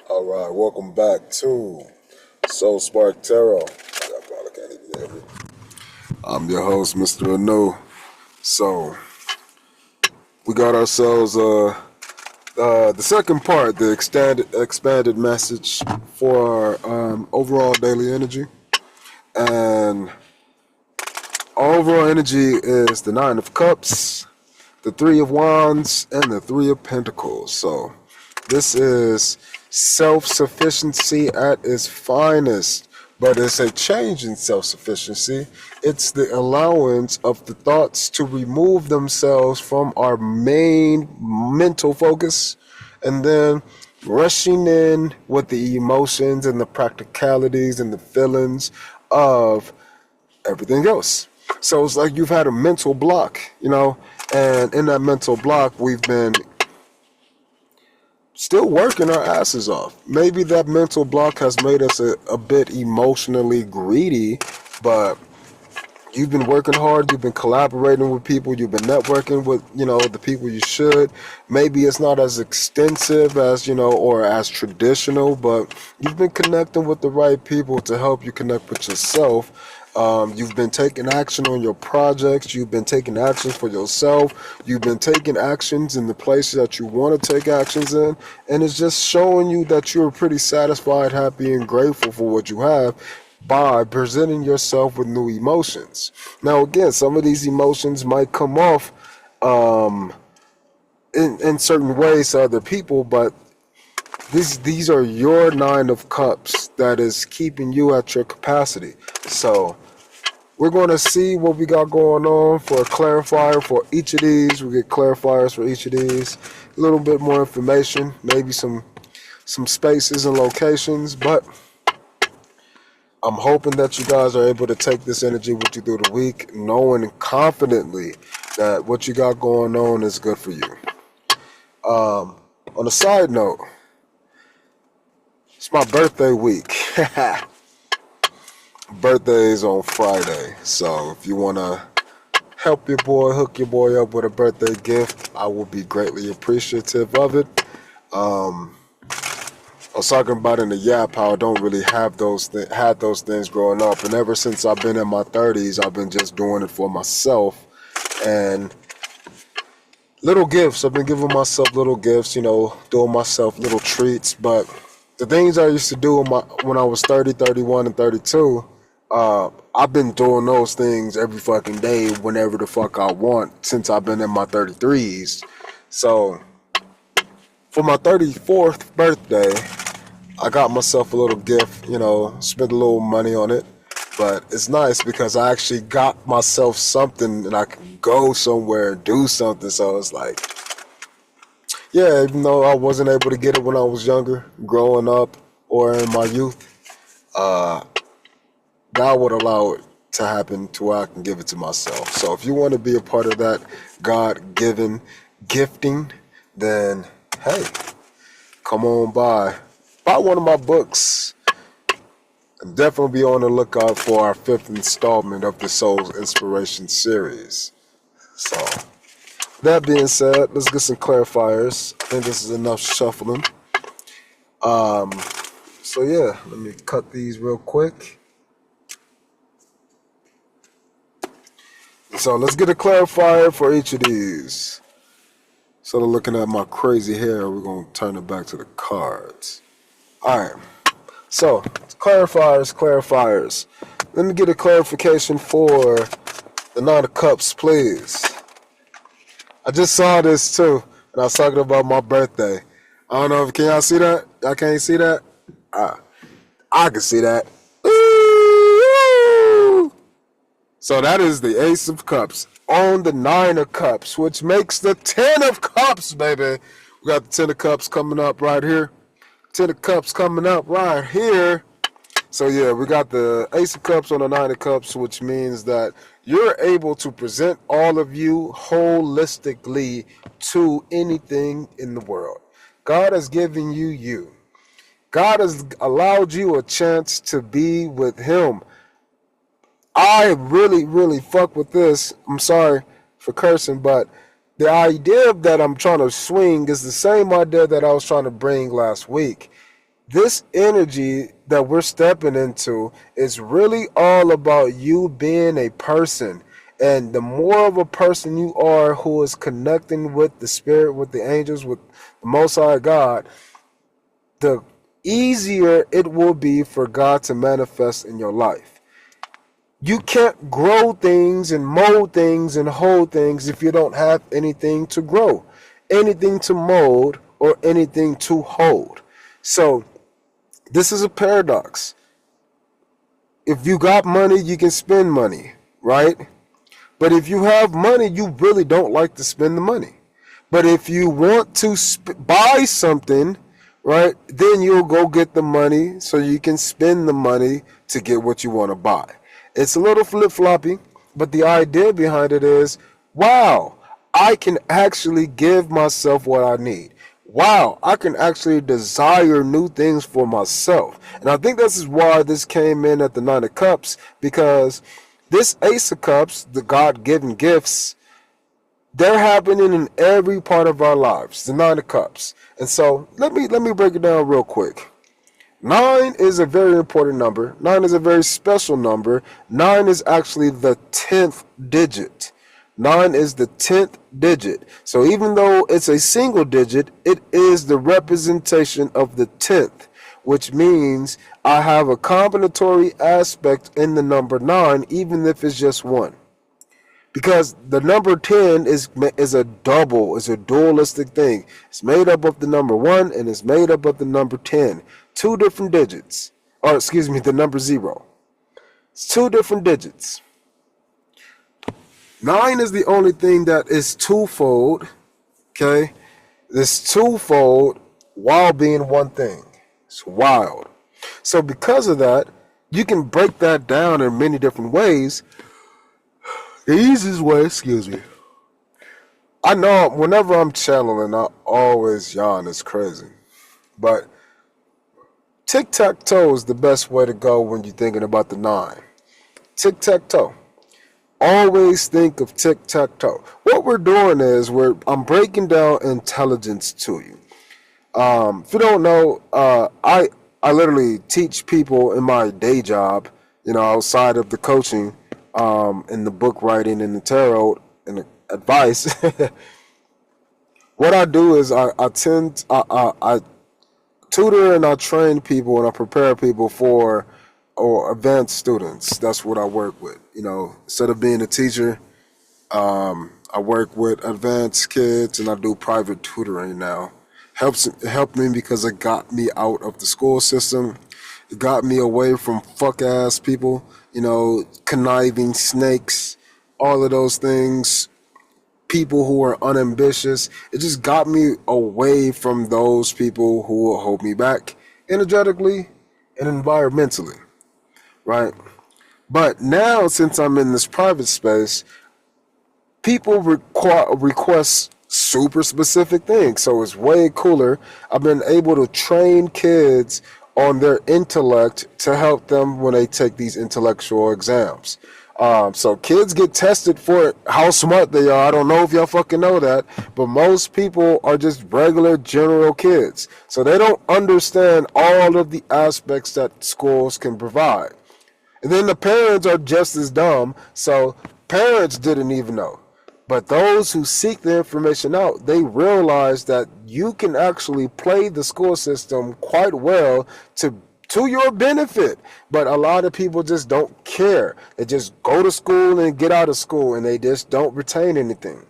All right, welcome back to Soul Spark Tarot. I probably can't even hear me. I'm your host, Mr. Anu. So we got ourselves the second part, the expanded message for our overall daily energy, and our overall energy is the Nine of Cups, the Three of Wands, and the Three of Pentacles. So this is self-sufficiency at its finest, but it's a change in self-sufficiency. It's the allowance of the thoughts to remove themselves from our main mental focus and then rushing in with the emotions and the practicalities and the feelings of everything else. So it's like you've had a mental block, and in that mental block, we've been still working our asses off. Maybe that mental block has made us a bit emotionally greedy, but you've been working hard, you've been collaborating with people, you've been networking with, the people you should. Maybe it's not as extensive as, or as traditional, but you've been connecting with the right people to help you connect with yourself. You've been taking action on your projects. You've been taking actions for yourself. You've been taking actions in the places that you want to take actions in. And it's just showing you that you're pretty satisfied, happy, and grateful for what you have by presenting yourself with new emotions. Now, again, some of these emotions might come off in certain ways to other people, but these are your Nine of Cups that is keeping you at your capacity. So we're going to see what we got going on for a clarifier for each of these. We get clarifiers for each of these. A little bit more information, maybe some spaces and locations, but I'm hoping that you guys are able to take this energy with you through the week, knowing confidently that what you got going on is good for you. On a side note, it's my birthday week. Birthday's on Friday, so if you want to help your boy, hook your boy up with a birthday gift, I will be greatly appreciative of it. I was talking about in the Yap how I don't really have had those things growing up, and ever since I've been in my 30s, I've been just doing it for myself. And little gifts, I've been giving myself little gifts, doing myself little treats. But the things I used to do when I was 30, 31, and 32, I've been doing those things every fucking day whenever the fuck I want since I've been in my 33s. So for my 34th birthday, I got myself a little gift, spent a little money on it. But it's nice because I actually got myself something and I can go somewhere and do something. So it's like, yeah, even though I wasn't able to get it when I was younger, growing up, or in my youth, God would allow it to happen to where I can give it to myself. So if you want to be a part of that God-given gifting, then hey, come on by. Buy one of my books. And definitely be on the lookout for our 5th installment of the Soul's Inspiration series. So, that being said, let's get some clarifiers. I think this is enough shuffling. So yeah, let me cut these real quick. So let's get a clarifier for each of these. Instead of looking at my crazy hair, we're going to turn it back to the cards. Alright, so clarifiers. Let me get a clarification for the Nine of Cups, please. I just saw this too, and I was talking about my birthday. I don't know if, can y'all see that? Y'all can't see that? I can see that. Ooh. So that is the Ace of Cups on the Nine of Cups, which makes the 10 of Cups, baby. We got the 10 of Cups coming up right here. 10 of Cups coming up right here. So yeah, we got the Ace of Cups on the Nine of Cups, which means that you're able to present all of you holistically to anything in the world. God has given you you. God has allowed you a chance to be with Him. I really, really fuck with this. I'm sorry for cursing, but the idea that I'm trying to swing is the same idea that I was trying to bring last week. This energy that we're stepping into is really all about you being a person. And the more of a person you are who is connecting with the spirit, with the angels, with the Most High God, the easier it will be for God to manifest in your life. You can't grow things and mold things and hold things if you don't have anything to grow, anything to mold, or anything to hold. So this is a paradox. If you got money, you can spend money, right? But if you have money, you really don't like to spend the money. But if you want to buy something, right, then you'll go get the money so you can spend the money to get what you want to buy. It's a little flip-floppy, but the idea behind it is, wow, I can actually give myself what I need. Wow, I can actually desire new things for myself. And I think this is why this came in at the Nine of Cups, because this Ace of Cups, the God-given gifts, they're happening in every part of our lives, the Nine of Cups. And so let me break it down real quick. 9 is a very important number. 9 is a very special number. 9 is actually the 10th digit. 9 is the 10th digit. So even though it's a single digit, it is the representation of the 10th, which means I have a combinatory aspect in the number 9, even if it's just one. Because the number 10 is a double, is a dualistic thing. It's made up of the number 1 and it's made up of the number 10. Two different digits. Or excuse me, the number 0. It's two different digits. 9 is the only thing that is twofold. Okay? It's twofold while being one thing. It's wild. So because of that, you can break that down in many different ways. The easiest way, excuse me. I know whenever I'm channeling, I always yawn. It's crazy. But tic-tac-toe is the best way to go when you're thinking about the 9. Tic-tac-toe. Always think of tic-tac-toe. What we're doing is I'm breaking down intelligence to you. If you don't know, I literally teach people in my day job, outside of the coaching, in the book writing and the tarot and the advice. What I do is I tutor and I train people and I prepare people for or advanced students. That's what I work with. Instead of being a teacher, I work with advanced kids and I do private tutoring now. It helped me because it got me out of the school system. It got me away from fuck ass people, conniving snakes, all of those things, people who are unambitious. It just got me away from those people who will hold me back energetically and environmentally, right? But now, since I'm in this private space, people request super specific things. So it's way cooler. I've been able to train kids on their intellect to help them when they take these intellectual exams. So kids get tested for how smart they are. I don't know if y'all fucking know that, but most people are just regular general kids. So they don't understand all of the aspects that schools can provide. And then the parents are just as dumb. So parents didn't even know. But those who seek the information out, they realize that you can actually play the school system quite well to your benefit. But a lot of people just don't care. They just go to school and get out of school and they just don't retain anything.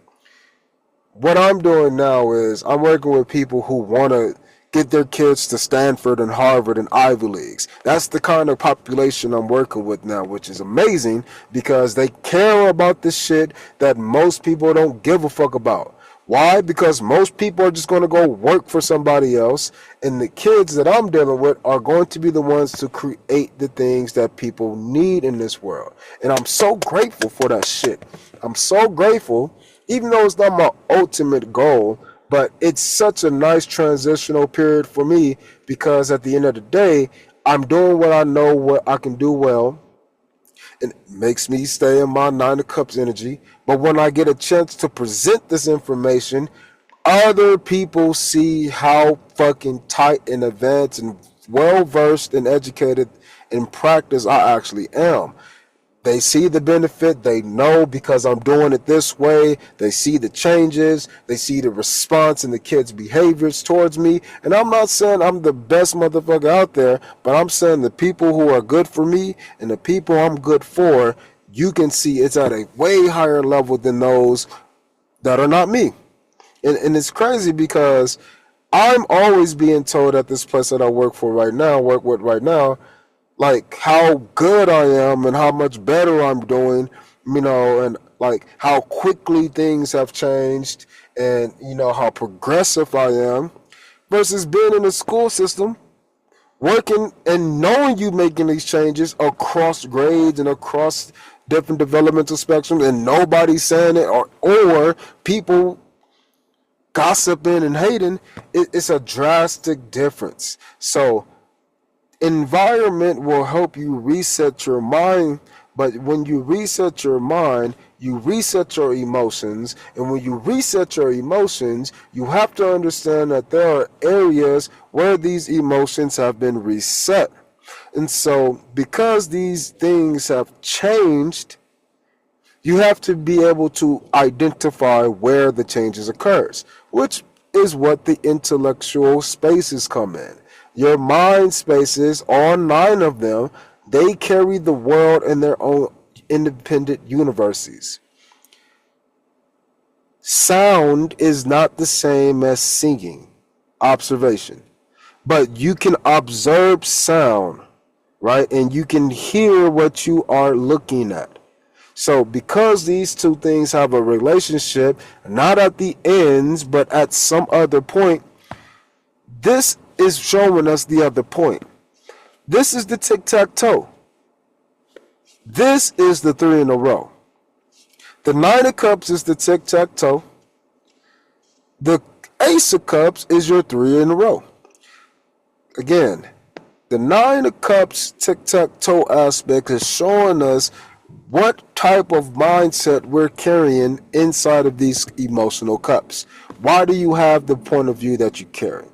What I'm doing now is I'm working with people who want to get their kids to Stanford and Harvard and Ivy Leagues. That's the kind of population I'm working with now, which is amazing because they care about this shit that most people don't give a fuck about. Why? Because most people are just going to go work for somebody else, and the kids that I'm dealing with are going to be the ones to create the things that people need in this world. And I'm so grateful for that shit. I'm so grateful, even though it's not my ultimate goal, but it's such a nice transitional period for me because at the end of the day, I'm doing what I know what I can do well. It makes me stay in my 9 of Cups energy. But when I get a chance to present this information, other people see how fucking tight and advanced and well versed and educated in practice I actually am. They see the benefit. They know because I'm doing it this way. They see the changes. They see the response in the kids' behaviors towards me. And I'm not saying I'm the best motherfucker out there, but I'm saying the people who are good for me and the people I'm good for, you can see it's at a way higher level than those that are not me. And it's crazy because I'm always being told at this place that I work with right now, like how good I am and how much better I'm doing, and like how quickly things have changed and, how progressive I am versus being in the school system, working and knowing you making these changes across grades and across different developmental spectrums and nobody saying it or people gossiping and hating. It's a drastic difference. So environment will help you reset your mind, but when you reset your mind, you reset your emotions, and when you reset your emotions, you have to understand that there are areas where these emotions have been reset. And so because these things have changed, you have to be able to identify where the changes occurs, which is what the intellectual spaces come in. Your mind spaces, all 9 of them, they carry the world in their own independent universes. Sound is not the same as singing, observation. But you can observe sound, right? And you can hear what you are looking at. So because these two things have a relationship, not at the ends, but at some other point, this is showing us the other point. This is the tic-tac-toe. This is the 3 in a row. The 9 of cups is the tic-tac-toe. The ace of cups is your 3 in a row. Again, the 9 of cups tic-tac-toe aspect is showing us what type of mindset we're carrying inside of these emotional cups. Why do you have the point of view that you carry?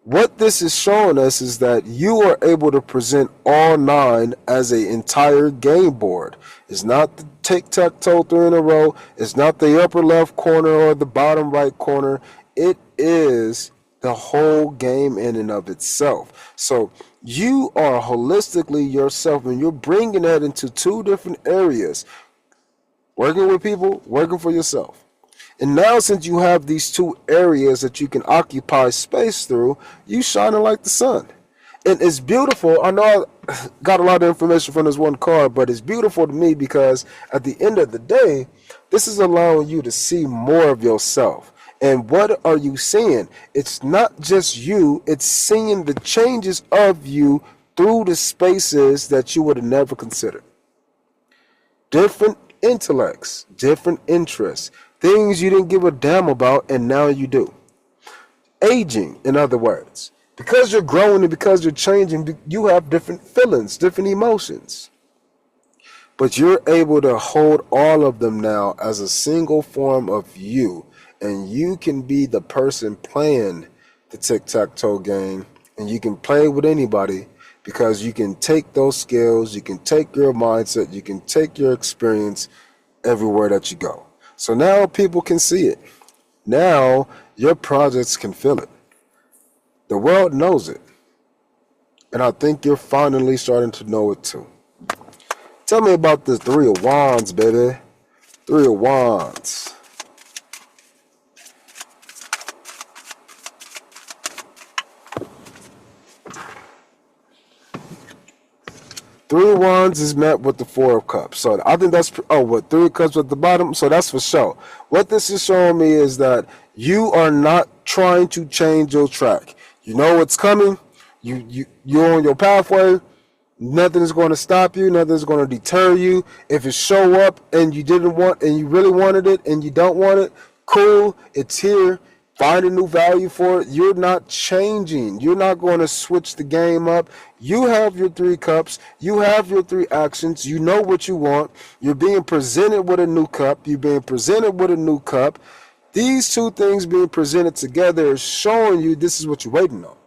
What this is showing us is that you are able to present all 9 as an entire game board. It's not the tic-tac-toe 3 in a row. It's not the upper left corner or the bottom right corner. It is the whole game in and of itself. So you are holistically yourself, and you're bringing that into 2 different areas. Working with people, working for yourself. And now since you have these 2 areas that you can occupy space through, you shining like the sun. And it's beautiful. I know I got a lot of information from this one card, but it's beautiful to me because at the end of the day, this is allowing you to see more of yourself. And what are you seeing? It's not just you, it's seeing the changes of you through the spaces that you would have never considered. Different intellects, different interests, things you didn't give a damn about and now you do. Aging, in other words. Because you're growing and because you're changing, you have different feelings, different emotions. But you're able to hold all of them now as a single form of you. And you can be the person playing the tic-tac-toe game. And you can play with anybody because you can take those skills, you can take your mindset, you can take your experience everywhere that you go. So now people can see it. Now your projects can feel it. The world knows it. And I think you're finally starting to know it too. Tell me about the 3 of Wands, baby. 3 of Wands. Three of Wands is met with the 4 of Cups. So I think that's, 3 of Cups at the bottom? So that's for sure. What this is showing me is that you are not trying to change your track. You know what's coming. You're on your pathway. Nothing is going to stop you. Nothing is going to deter you. If it show up and you didn't want, and you really wanted it and you don't want it, cool. It's here. Find a new value for it. You're not changing. You're not going to switch the game up. You have your 3 cups. You have your 3 actions. You know what you want. You're being presented with a new cup. You're being presented with a new cup. These 2 things being presented together is showing you this is what you're waiting on.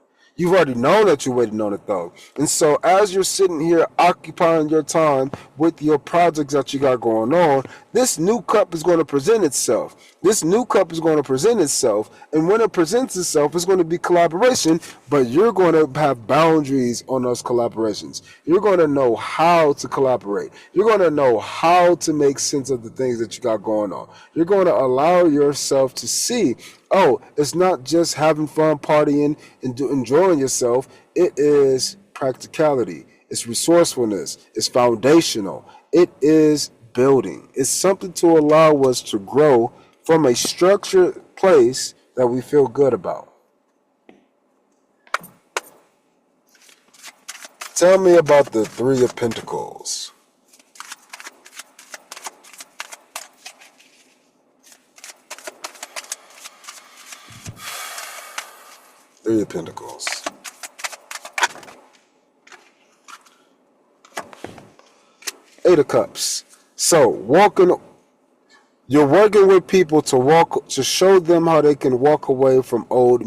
You've already known that you're waiting on it though. And so as you're sitting here occupying your time with your projects that you got going on, this new cup is going to present itself. This new cup is going to present itself. And when it presents itself, it's going to be collaboration, but you're going to have boundaries on those collaborations. You're going to know how to collaborate. You're going to know how to make sense of the things that you got going on. You're going to allow yourself to see, oh, it's not just having fun, partying, and enjoying yourself. It is practicality. It's resourcefulness. It's foundational. It is building. It's something to allow us to grow from a structured place that we feel good about. Tell me about the Three of Pentacles. Three of Pentacles. Eight of Cups. So you're working with people to show them how they can walk away from old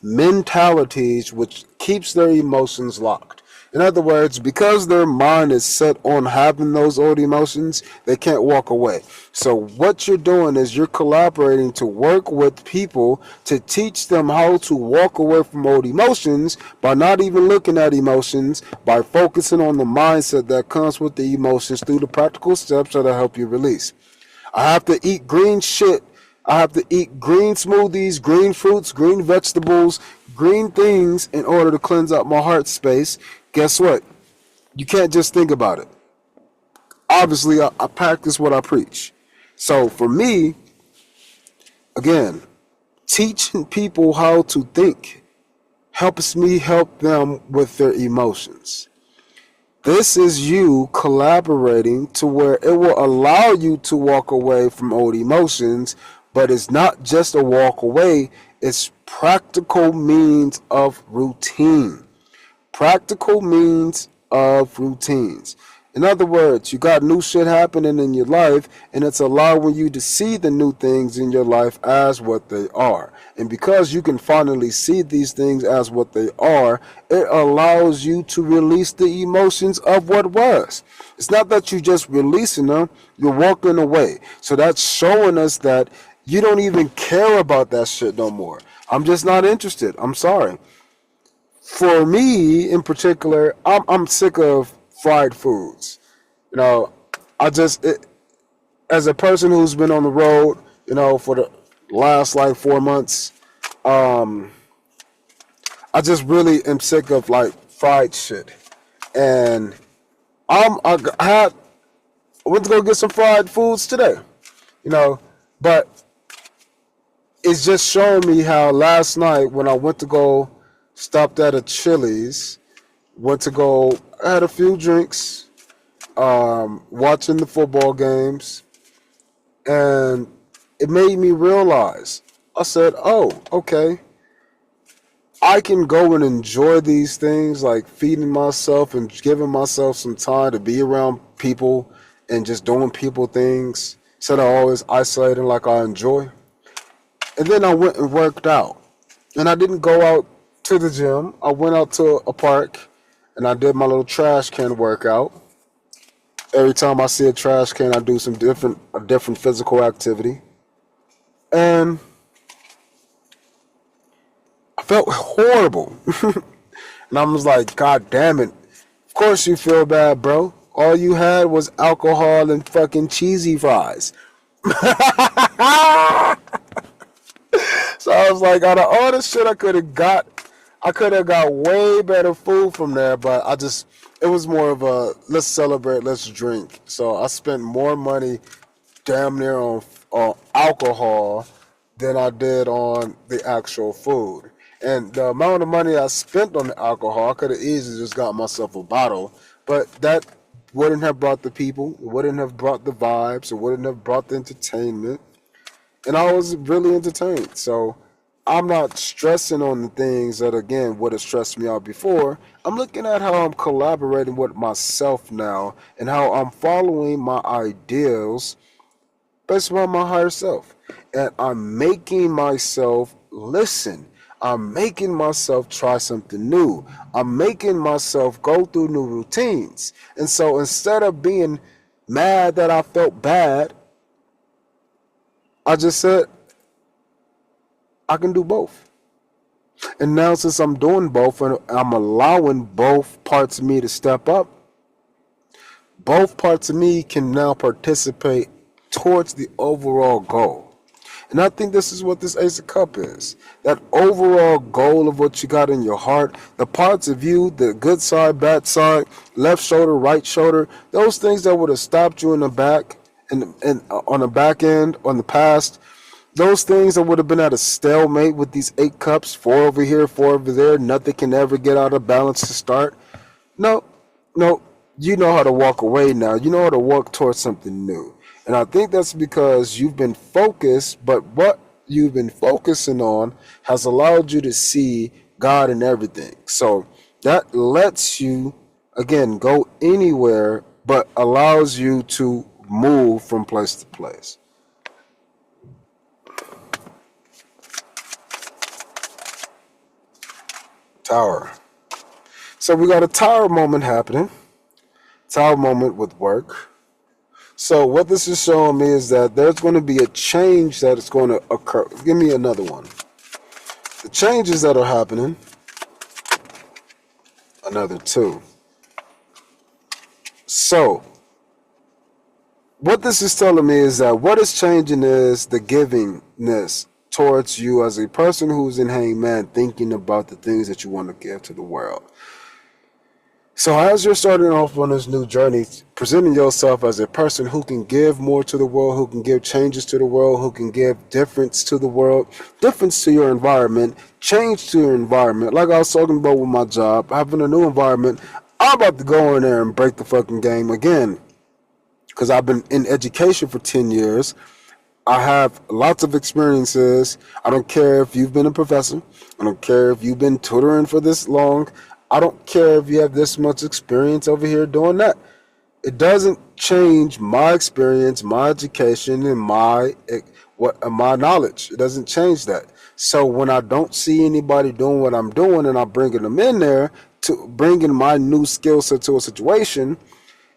mentalities, which keeps their emotions locked. In other words, because their mind is set on having those old emotions, they can't walk away. So what you're doing is you're collaborating to work with people to teach them how to walk away from old emotions by not even looking at emotions, by focusing on the mindset that comes with the emotions through the practical steps that'll help you release. I have to eat green shit. I have to eat green smoothies, green fruits, green vegetables, green things in order to cleanse out my heart space. Guess what? You can't just think about it. Obviously, I practice what I preach. So for me, again, teaching people how to think helps me help them with their emotions. This is you collaborating to where it will allow you to walk away from old emotions, but it's not just a walk away, it's practical means of routine. Practical means of routines. In other words, you got new shit happening in your life, and it's allowing you to see the new things in your life as what they are. And because you can finally see these things as what they are, it allows you to release the emotions of what was. It's not that you're just releasing them, you're walking away. So that's showing us that you don't even care about that shit no more. I'm just not interested. I'm sorry. For me in particular, I'm sick of fried foods. You know, as a person who's been on the road, for the last like 4 months, I just really am sick of like fried shit. And I went to go get some fried foods today, but it's just showing me how last night when I went to go stopped at a Chili's, I had a few drinks, watching the football games, and it made me realize, I said, oh, okay, I can go and enjoy these things, like feeding myself and giving myself some time to be around people and just doing people things instead of always isolating like I enjoy. And then I went and worked out. And I didn't go out to the gym. I went out to a park and I did my little trash can workout. Every time I see a trash can, I do a different physical activity. And I felt horrible. And I was like, God damn it. Of course you feel bad, bro. All you had was alcohol and fucking cheesy fries. So I was like, out of all the shit I could have got way better food from there, but it was more of a, let's celebrate, let's drink. So I spent more money damn near on alcohol than I did on the actual food. And the amount of money I spent on the alcohol, I could have easily just got myself a bottle, but that wouldn't have brought the people, it wouldn't have brought the vibes, it wouldn't have brought the entertainment. And I was really entertained. So I'm not stressing on the things that, again, would have stressed me out before. I'm looking at how I'm collaborating with myself now and how I'm following my ideals based upon my higher self. And I'm making myself listen. I'm making myself try something new. I'm making myself go through new routines. And so instead of being mad that I felt bad, I just said, I can do both. And now since I'm doing both and I'm allowing both parts of me to step up, both parts of me can now participate towards the overall goal. And I think this is what this Ace of Cup is. That overall goal of what you got in your heart, the parts of you, the good side, bad side, left shoulder, right shoulder, those things that would have stopped you in the back and on the back end, on the past, those things that would have been at a stalemate with these 8 cups, 4 over here, 4 over there, nothing can ever get out of balance to start. No, no, you know how to walk away now. You know how to walk towards something new. And I think that's because you've been focused, but what you've been focusing on has allowed you to see God in everything. So that lets you, again, go anywhere, but allows you to move from place to place. Tower. So we got a tower moment happening. Tower moment with work. So what this is showing me is that there's going to be a change that is going to occur. Give me another one. The changes that are happening. Another 2. So what this is telling me is that what is changing is the givingness towards you as a person who's in Hangman, thinking about the things that you want to give to the world. So as you're starting off on this new journey, presenting yourself as a person who can give more to the world, who can give changes to the world, who can give difference to the world, difference to your environment, change to your environment. Like I was talking about with my job, having a new environment, I'm about to go in there and break the fucking game again. Because I've been in education for 10 years. I have lots of experiences. I don't care if you've been a professor. I don't care if you've been tutoring for this long. I don't care if you have this much experience over here doing that. It doesn't change my experience, my education, and my knowledge. It doesn't change that. So when I don't see anybody doing what I'm doing and I'm bringing them in there to bringing my new skill set to a situation,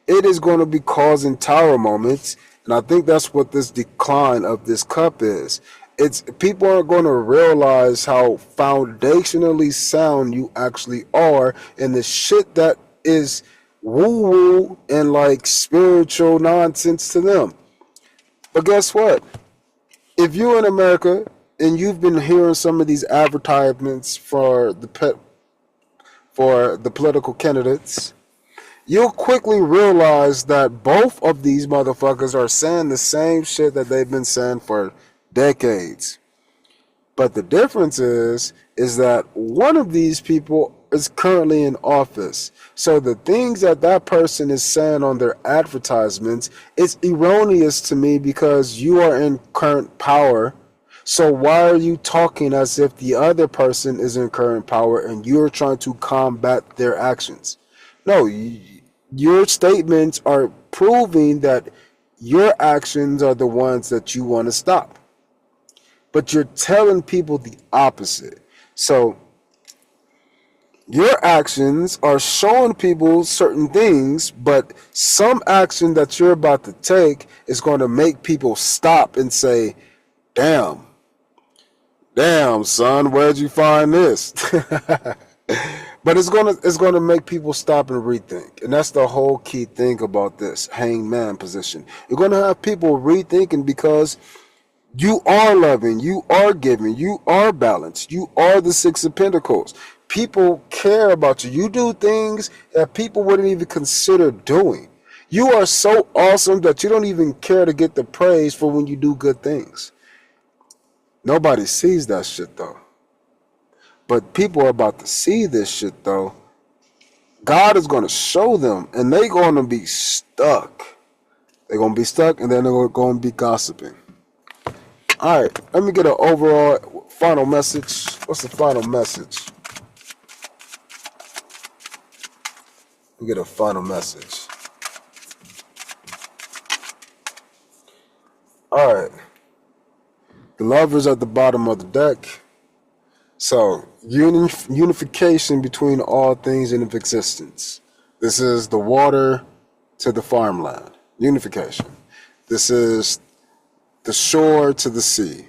it is going to be causing tower moments. And I think that's what this decline of this cup is. It's people aren't going to realize how foundationally sound you actually are, and the shit that is woo-woo and like spiritual nonsense to them. But guess what? If you're in America and you've been hearing some of these advertisements for the political candidates, you'll quickly realize that both of these motherfuckers are saying the same shit that they've been saying for decades. But the difference is that one of these people is currently in office. So the things that that person is saying on their advertisements is erroneous to me because you are in current power. So why are you talking as if the other person is in current power and you're trying to combat their actions? No, your statements are proving that your actions are the ones that you want to stop. But you're telling people the opposite. So your actions are showing people certain things, but some action that you're about to take is going to make people stop and say, damn, son, where'd you find this? But it's gonna make people stop and rethink. And that's the whole key thing about this hangman position. You're gonna have people rethinking because you are loving, you are giving, you are balanced, you are the 6 of Pentacles. People care about you. You do things that people wouldn't even consider doing. You are so awesome that you don't even care to get the praise for when you do good things. Nobody sees that shit though. But people are about to see this shit though. God is going to show them and they're going to be stuck. They're going to be stuck and then they're going to be gossiping. All right, let me get an overall final message. What's the final message? We get a final message. All right. The Lovers at the bottom of the deck. So, unification between all things in existence. This is the water to the farmland. Unification. This is the shore to the sea.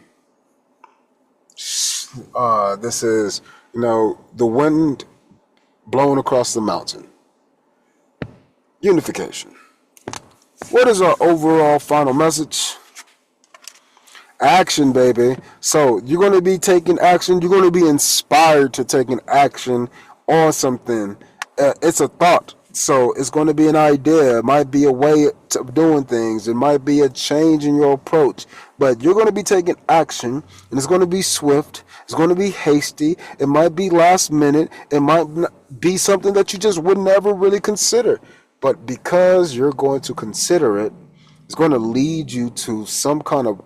This is, the wind blowing across the mountain. Unification. What is our overall final message? Action, baby. So you're going to be taking action. You're going to be inspired to take an action on something. It's a thought. So it's going to be an idea. It might be a way of doing things. It might be a change in your approach. But you're going to be taking action, and it's going to be swift. It's going to be hasty. It might be last minute. It might be something that you just would never really consider. But because you're going to consider it, it's going to lead you to some kind of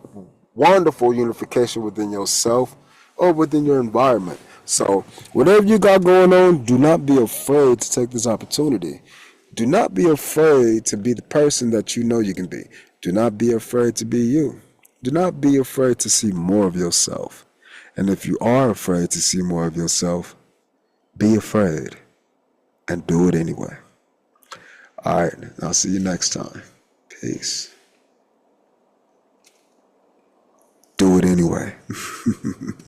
wonderful unification within yourself or within your environment. So whatever you got going on, do not be afraid to take this opportunity. Do not be afraid to be the person that you know you can be. Do not be afraid to be you. Do not be afraid to see more of yourself. And if you are afraid to see more of yourself, be afraid and do it anyway. All right, I'll see you next time. Peace. Do it anyway.